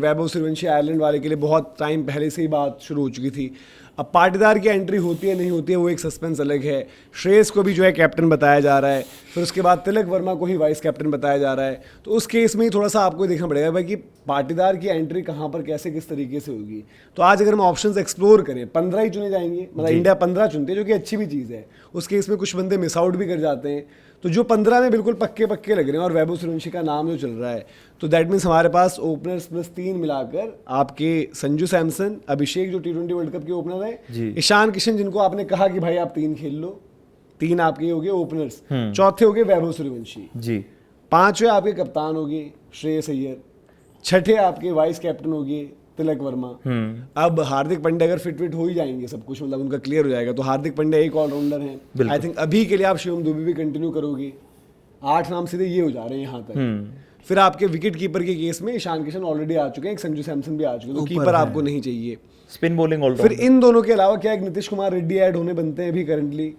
Vaibhav Suryavanshi Ireland वाले के लिए बहुत टाइम पहले से ही बात शुरू हो चुकी थी। अब पाटीदार की एंट्री होती है नहीं होती है वो एक सस्पेंस अलग है। श्रेयस को भी जो है कैप्टन बताया जा रहा है, फिर उसके बाद तिलक वर्मा को ही वाइस कैप्टन बताया जा रहा है। तो उस केस में ही थोड़ा सा आपको देखना पड़ेगा भाई कि पाटीदार की एंट्री कहाँ पर कैसे किस तरीके से होगी। तो आज अगर हम ऑप्शंस एक्सप्लोर करें 15 ही चुने जाएंगे, मतलब इंडिया 15 चुनते हैं जो कि अच्छी भी चीज़ है। उस केस में कुछ बंदे मिस आउट भी कर जाते हैं, तो जो 15 में बिल्कुल पक्के पक्के लग रहे हैं और वैभव सूर्यवंशी का नाम जो चल रहा है, तो दैट मीन्स हमारे पास ओपनर्स प्लस 3 मिलाकर आपके संजू सैमसन, अभिषेक जो T20 वर्ल्ड कप के ओपनर है, ईशान किशन जिनको आपने कहा कि भाई आप 3 खेल लो, 3 आपके हो गए ओपनर्स, चौथे हो गए वैभव सूर्यवंशी जी, 5वें आपके कप्तान हो गए श्रेयस अय्यर, 6ठे आपके वाइस कैप्टन हो गए तिलक वर्मा। अब हार्दिक पांड्या अगर फिट हो ही जाएंगे, सब कुछ मतलब उनका क्लियर हो जाएगा, तो हार्दिक पांड्या एक ऑलराउंडर हैं। आई थिंक अभी के लिए आप शिवम दुबे भी कंटिन्यू करोगे, 8 नाम सीधे ये हो जा रहे हैं यहाँ तक। फिर आपके विकेट कीपर के केस में ईशान किशन ऑलरेडी आ चुके हैं, एक संजू सैमसन भी आ चुके हैं, तो कीपर आपको नहीं चाहिए। स्पिन बॉलिंग फिर इन दोनों के अलावा क्या एक नीतीश कुमार रेड्डी ऐड होने बनते हैं अभी करंटली?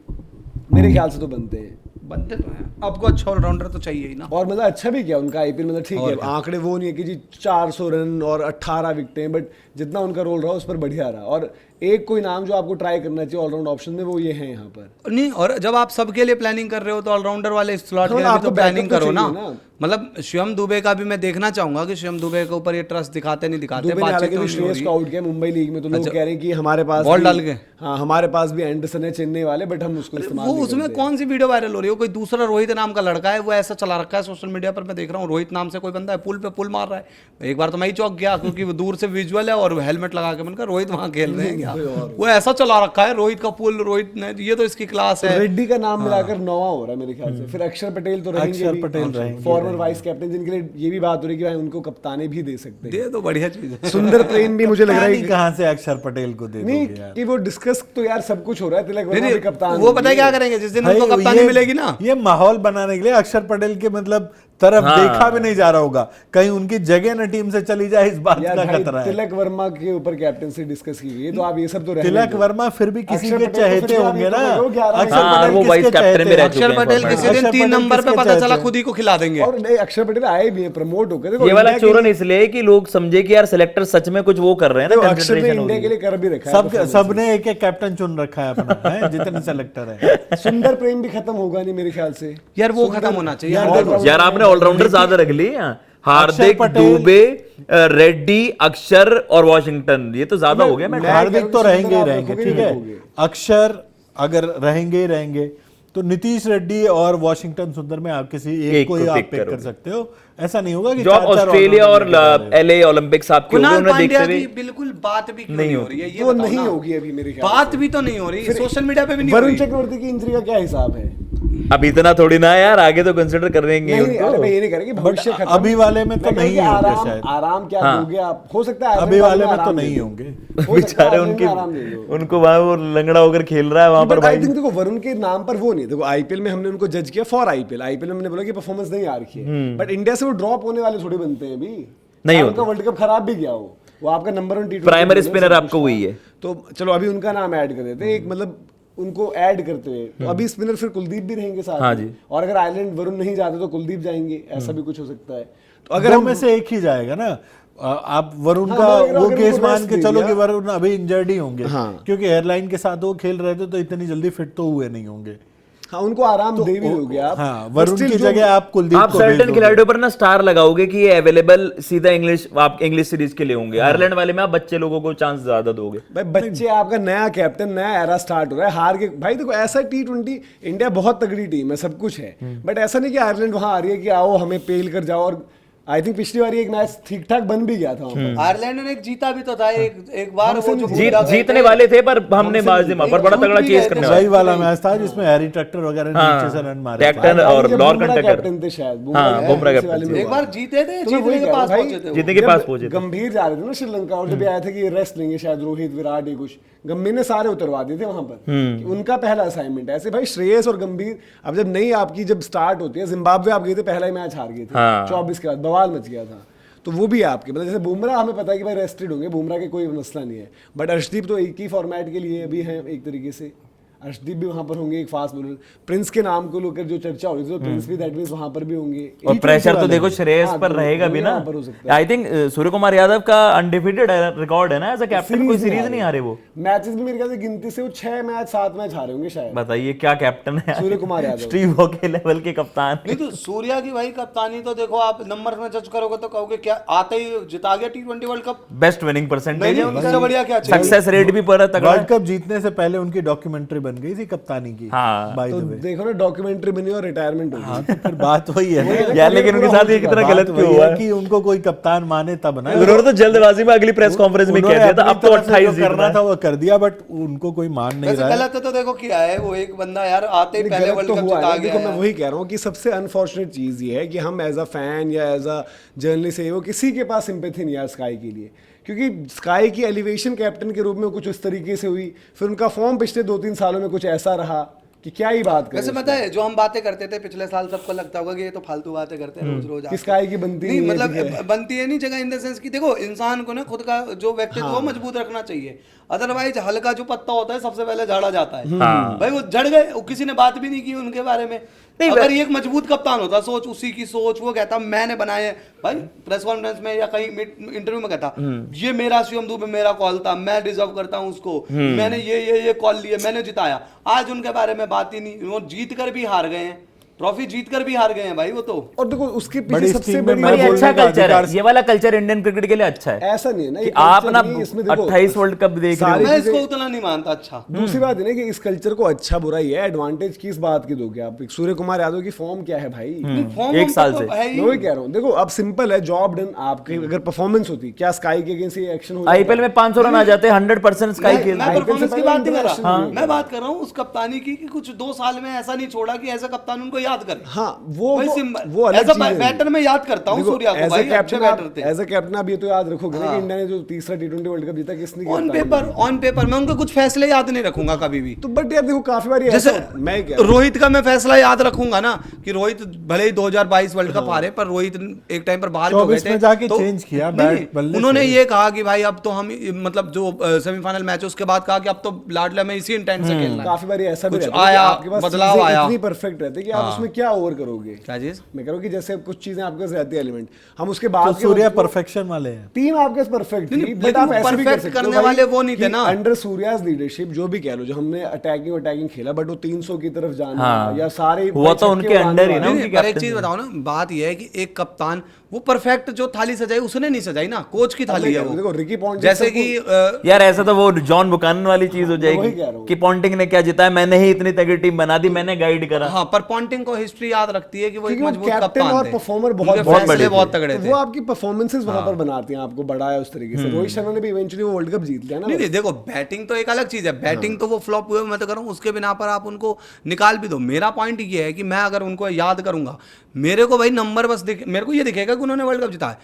मेरे ख्याल से तो बनते हैं, बनते तो हैं। आपको अच्छा ऑलराउंडर तो चाहिए ही ना। और मतलब अच्छा भी किया उनका आईपीएल, मतलब ठीक है, आंकड़े वो नहीं है कि जी 400 रन और 18 विकेटें, बट जितना उनका रोल रहा उस पर बढ़िया रहा। और एक कोई नाम जो आपको ट्राई करना चाहिए ऑलराउंड ऑप्शन में वो ये है यहाँ पर। नहीं, और जब आप सबके लिए प्लानिंग कर रहे हो तो ऑलराउंडर वाले स्लॉट के लिए भी तो प्लानिंग करो ना। मतलब शिवम दुबे का भी मैं देखना चाहूंगा कि शिवम दुबे के ऊपर ये ट्रस्ट दिखाते नहीं दिखाते। श्रेयस को आउट किया मुंबई लीग में, तो लोग कह रहे हैं कि हमारे पास बॉल डाल के, हाँ हमारे पास भी एंडरसन है चेन्नई वाले, बट हम उसको इस्तेमाल नहीं करते। उसमें कौन सी वीडियो वायरल हो रही है? कोई दूसरा रोहित नाम का लड़का है, वो ऐसा चला रखा है सोशल मीडिया पर, मैं देख रहा हूँ रोहित नाम से कोई बंदा है, पुल पे पुल मार रहा है। एक बार तो मैं ही चौंक गया क्योंकि वो दूर से विजुअल है और हेलमेट लगा के, मैंने कहा रोहित वहां खेल रहे हैं क्या? वो ऐसा चला रखा है रोहित का पुल, रोहित ने, ये तो इसकी क्लास है। रेड्डी का नाम मिलाकर 9वां हो रहा है मेरे ख्याल से। फिर अक्षर पटेल तो रहेंगे, फॉर्मर वाइस कैप्टन, जिनके लिए ये भी बात हो रही है कि भाई उनको कप्तानी भी दे सकते हैं। दे तो बढ़िया चीज है। सुंदर प्रेम भी मुझे लग रहा है कहां से अक्षर पटेल को दे नहीं कि वो डिस्कस तो यार सब कुछ हो रहा है। तिलक वर्मा भी कप्तान, वो पता है क्या करेंगे जिस दिन उनको कप्तानी मिलेगी ना, ये माहौल बनाने के लिए अक्षर पटेल के मतलब तरफ देखा भी नहीं जा रहा होगा, कहीं उनकी जगह न टीम से चली जाए, इस बात का खतरा है। तिलक वर्मा के ऊपर कैप्टनसी डिस्कस की गई, तो आप ये सब तो तिलक वर्मा फिर भी किसी के चहेते होंगे ना। अक्षर पटेल किसी दिन 3 नंबर पे पता चला खुद ही को खिला देंगे। और नहीं, अक्षर पटेल आए भी हैं, प्रमोट हो गए। ये वाला चोरन इसलिए कि लोग समझे कि यार सिलेक्टर सच में कुछ वो कर रहे हैं ना, अक्षर ने इंडिया के लिए कर भी रखा है, सबने एक एक कैप्टन चुन रखा है अपना, जितने सेलेक्टर है। सुंदर प्रेम भी खत्म होगा नहीं मेरे ख्याल से यार, वो खत्म होना चाहिए यार। आपने ऑलराउंडर ज्यादा रख ली, हार्दिक, दुबे, रेड्डी, अक्षर और वॉशिंगटन, ये तो ज्यादा हो गया। हार्दिक तो रहेंगे ही रहेंगे, ठीक है। अक्षर अगर रहेंगे ही रहेंगे, तो नीतीश रेड्डी और वॉशिंगटन सुंदर में आप किसी एक को ही आप पिक कर सकते हो। ऐसा नहीं होगा कि जो ऑस्ट्रेलिया और LA ओलंपिक्स आपके कुणाल पांड्या की बिल्कुल बात भी नहीं हो रही है, ये नहीं होगी अभी मेरे ख्याल बात भी तो नहीं हो रही, सोशल मीडिया पे भी नहीं। वरुण चक्रवर्ती की इंजरी का क्या हिसाब है? अब इतना थोड़ी ना यार, आगे तो कंसिडर कर देंगे उनको। ये नहीं करेंगे भविष्य खत्म, अभी वाले में तो नहीं होंगे शायद। आराम क्या हो गया, हो सकता है अभी वाले में तो नहीं होंगे बेचारे, उनको वहां वो लंगड़ा होकर खेल रहा है वहां पर। आई थिंक देखो वरुण के नाम पर वो नहीं, देखो आईपीएल में हमने उनको जज किया फॉर आईपीएल में हमने बोला कि परफॉर्मेंस नहीं आ रही है, बट इंडिया से वो ड्रॉप होने वाले थोड़े बनते हैं अभी, नहीं उनका वर्ल्ड कप खराब भी गया, वो आपका नंबर 1 T20 प्राइमरी स्पिनर आपको हुई है, तो चलो अभी उनका नाम ऐड कर देते हैं, एक मतलब उनको ऐड करते हुए। तो अभी स्पिनर फिर कुलदीप भी रहेंगे साथ हाँ में, और अगर आयरलैंड वरुण नहीं जाते तो कुलदीप जाएंगे, ऐसा भी कुछ हो सकता है। तो अगर हम में से एक ही जाएगा ना, आप वरुण का वो केस मान के चलो कि वरुण अभी इंजर्ड ही होंगे, क्योंकि एयरलाइन के साथ वो खेल रहे थे, तो इतनी जल्दी फिट तो हुए नहीं होंगे। हाँ, उनको आराम दे भी दोगे आप। हाँ, वरुण की जगह आप कुलदीप आप सर्टेन खिलाड़ियों पर ना स्टार लगाओगे कि ये अवेलेबल सीधा इंग्लिश, आप इंग्लिश सीरीज के लिए होंगे। आयरलैंड वाले में आप बच्चे लोगों को चांस ज्यादा दोगे। भाई बच्चे, आपका नया कैप्टन, नया एरा स्टार्ट हो रहा है, हार के भाई देखो ऐसा T20 इंडिया बहुत तगड़ी टीम है, सब कुछ है, बट ऐसा नहीं कि आयरलैंड वहां आ रही है कि आओ हमें पेल कर जाओ। और आई थिंक पिछली बार एक मैच ठीक ठाक बन भी गया था आयरलैंड ने एक जीता भी तो था, एक बार वो जो जीतने वाले थे, पर हमने पर बड़ा तगड़ा चेस करने वही वाला मैच था जिसमें हैरी ट्रैक्टर वगैरह नीचे से रन मारे, कैप्टन और लॉर्कन कैप्टन थे शायद, बुमराह कैप्टन, एक बार जीते थे, जीतने के पास पहुंचे थे, जीतने के पास पहुंचे थे। गंभीर जा रहे थे ना श्रीलंका, और जब आया था कि रेस्ट लेंगे शायद रोहित, विराट, ये कुछ गंभीर ने सारे उतरवा दिए थे वहां पर, उनका पहला असाइनमेंट है। ऐसे भाई श्रेयस और गंभीर, अब जब नई आपकी जब स्टार्ट होती है, जिम्बाब्वे आप गए थे, पहला ही मैच हार गए थे 24 के बाद, बवाल मच गया था। तो वो भी आपके मतलब जैसे बुमराह हमें पता है कि भाई रेस्टेड होंगे, बुमराह के कोई मसला नहीं है, बट अर्शदीप तो एक ही फॉर्मेट के लिए भी है एक तरीके से। अर्शदीप भी वहां पर होंगे, एक फास्ट बॉलर। प्रिंस के नाम को लेकर जो चर्चा हो रही थी, तो प्रिंस भी दैट मींस वहां पर भी होंगे। और प्रेशर तो देखो श्रेयस हाँ, पर तो रहेगा भी ना। वहाँ पर हो सकता आई थिंक सूर्य कुमार यादव का अनडिफिटेड रिकॉर्ड है ना एज अ कैप्टन, कोई सीरीज नहीं हारे वो। मैचेस भी मेरे ख्याल से गिनती से वो 6 मैच 7 मैच हारे होंगे शायद। बताइए क्या कैप्टन है सूर्य कुमार यादव। स्टीव वॉ के लेवल के कप्तान। नहीं तो सूर्या की भाई कप्तानी तो देखो, आप नंबर में जज करोगे तो कहोगे क्या आते ही जिता गया T20 world cup. Best winning percentage है, उससे बढ़िया क्या चाहिए? सक्सेस रेट भी पूरा तगड़ा वर्ल्ड है। कप जीतने से पहले उनकी डॉक्यूमेंट्री बन गई थी कप्तानी की, हाँ। बाय तो द वे। देखो ना, डॉक्यूमेंट्री बनी और रिटायरमेंट हो गई। हाँ, तो फिर बात वही है ना। यार लेकिन उनके साथ ये कितना बात गलत वही क्यों हुआ है कि उनको कोई कप्तान माने तब ना। उन्होंने तो जल्दबाजी में अगली प्रेस कॉन्फ्रेंस में कह उन्होंने दिया था अपनी अब तो तरफ से 28 जो करना था वो कर दिया, बट उनको कोई मान नहीं वैसे रहा है। गलत तो देखो किया है वो एक बंदा यार, आते ही पहले गलत वर्ल्ड तो कप हुआ जिता है। गया देखो मैं है। वही कह रहा हूँ कि सबसे अनफॉर्चुनेट चीज़ ये है कि हम एज अ फैन या एज अ जर्नलिस्ट है वो किसी के पास सिंपैथी नहीं है स्काई के लिए, क्योंकि स्काई की एलिवेशन कैप्टन के रूप में कुछ उस तरीके से हुई, फिर उनका फॉर्म पिछले 2-3 सालों में कुछ ऐसा रहा कि क्या ही बात करें। वैसे पता है जो हम बातें करते थे पिछले साल, सबको लगता होगा कि ये तो फालतू बातें करते हैं रोज रोज। कि स्काई की बनती नहीं नहीं है, मतलब ठीक है। बनती है नहीं जगह, इन द सेंस कि देखो इंसान को ना खुद का जो व्यक्तित्व वो मजबूत रखना चाहिए, अदरवाइज हल्का जो पत्ता होता है सबसे पहले झाड़ा जाता है। भाई वो झड़ गए, वो किसी ने बात भी नहीं की उनके बारे में। अगर ये एक मजबूत कप्तान होता, सोच उसी की सोच, वो कहता मैंने बनाए हैं, भाई प्रेस कॉन्फ्रेंस में या कहीं इंटरव्यू में कहता ये मेरा शिवम दुबे मेरा कॉल था, मैं डिजर्व करता हूं उसको, मैंने ये कॉल लिए, मैंने जिताया। आज उनके बारे में बात ही नहीं, वो जीत कर भी हार गए हैं, ट्रॉफी जीत कर भी हार गए हैं भाई वो तो। और देखो उसके बड़ी पीछे सबसे स्कीम में बड़ी मैं पर ये बोलने अच्छा का कल्चर है, अधिकार- ये वाला कल्चर इंडियन क्रिकेट के लिए अच्छा है ऐसा नहीं है ना कि ये आप culture ना नहीं है, इसमें देखो 28 वर्ल्ड कप देख रहे सारी हो। मैं चीजें- इसको उतना नहीं मानता। अच्छा दूसरी बात है ना कि इस कल्चर को अच्छा बुरा ही है, एडवांटेज किस बात की दोगे आप? सूर्य कुमार यादव की फॉर्म क्या है भाई? फॉर्म एक साल से। है ही। मैं वही कह रहा हूँ, देखो अब सिंपल है, जॉब डन। आपकी अगर परफॉर्मेंस होती, क्या स्काई के अगेंस्ट ये एक्शन हो आईपीएल में 500 रन आ जाते हैं, 100% स्काई के। मैं परफॉर्मेंस की बात नहीं कर रहा, हाँ। मैं बात कर रहा हूँ उस कप्तानी की कि कुछ 2 साल में ऐसा नहीं छोड़ा कि ऐसा कप्तान उनको याद करे। हाँ वो भाई वो अलग एज अ चीज़ है। बैटर में याद करता हूँ सूर्या को, भाई अच्छे बैटर थे। एज अ कैप्टन आप ये तो याद रखोगे ना कि इंडिया ने जो तीसरा T20 वर्ल्ड कप जीता किसने किया ऑन था? पेपर मैं उनके कुछ फैसले याद नहीं रखूंगा कभी भी। तो बट यार देखो काफी बार जैसे मैं क्या रोहित का मैं फैसला याद रखूंगा ना कि रोहित भले ही 2022 वर्ल्ड कप हारे, पर रोहित एक टाइम पर बाहर भी हो गए 24 थे में जाके तो चेंज किया नहीं, बैट बल्ले उन्होंने से। ये कहा कि भाई अब तो हम मतलब जो सेमीफाइनल मैच उसके बाद कहा कि अब तो लाडला में इसी इंटेंट से खेलना है। काफी बार ऐसा भी कुछ रहता है कि आया, आपके पास बदलाव चीजें आया। इतनी परफेक्ट रहती है कि आप उसमें क्या ओवर करोगे। क्या चीज? मैं कह रहा हूँ कि जैसे कुछ चीजें आपके पास रहती है एलिमेंट, हम उसके तो बाद सूर्या परफेक्शन वाले हैं। टीम आपके पास परफेक्ट थी, नहीं, बट लेकिन आप वो ऐसे भी कर perfect सकते हो करने भाई वाले वो नहीं थे कि ना। अंडर सूर्यास लीडरशिप जो भी कह लो, जो हमने अटैकिंग खेला, बट वो 300 की तरफ जाना हाँ। या सारे हुआ तो छक्के उनके उड़ाने अंडर ही ना वाले। उनकी पर एक कैप्टन चीज बताओ ना, बात यह है कि एक कप्तान वो परफेक्ट जो थाली सजाई उसने नहीं सजाई ना, कोच की थाली है वो। देखो रिकी पॉन्टिंग जैसे कि यार ऐसा तो वो जॉन बुकानन वाली चीज हो वही जाएगी कह रहा हूँ। कि पॉन्टिंग ने क्या जिताया, मैंने ही इतनी तगड़ी टीम बना दी, मैंने गाइड करा। हाँ, पर पॉन्टिंग को हिस्ट्री याद रखती है कि वो एक क्योंकि वो मजबूत कैप्टन कप्तान और थे, परफॉर्मर उनके बहुत फैसले बड़े थे। बहुत तगड़े थे। वो आपकी परफॉर्मेंसेस वहां पर बनाती हैं, आपको बढ़ाया उस तरीके से। रोहित शर्मा ने भी इवेंचुअली वो वर्ल्ड कप जीत लिया ना। नहीं नहीं, देखो बैटिंग तो एक अलग चीज है, बैटिंग तो वो फ्लॉप हुए मैं तो कर रहा हूँ, उसके बिना पर आप उनको निकाल भी दो। मेरा पॉइंट ये है कि मैं अगर उनको याद करूंगा, मेरे को भाई नंबर बस मेरे को ये दिखेगा कि उन्होंने वर्ल्ड कप जीता है,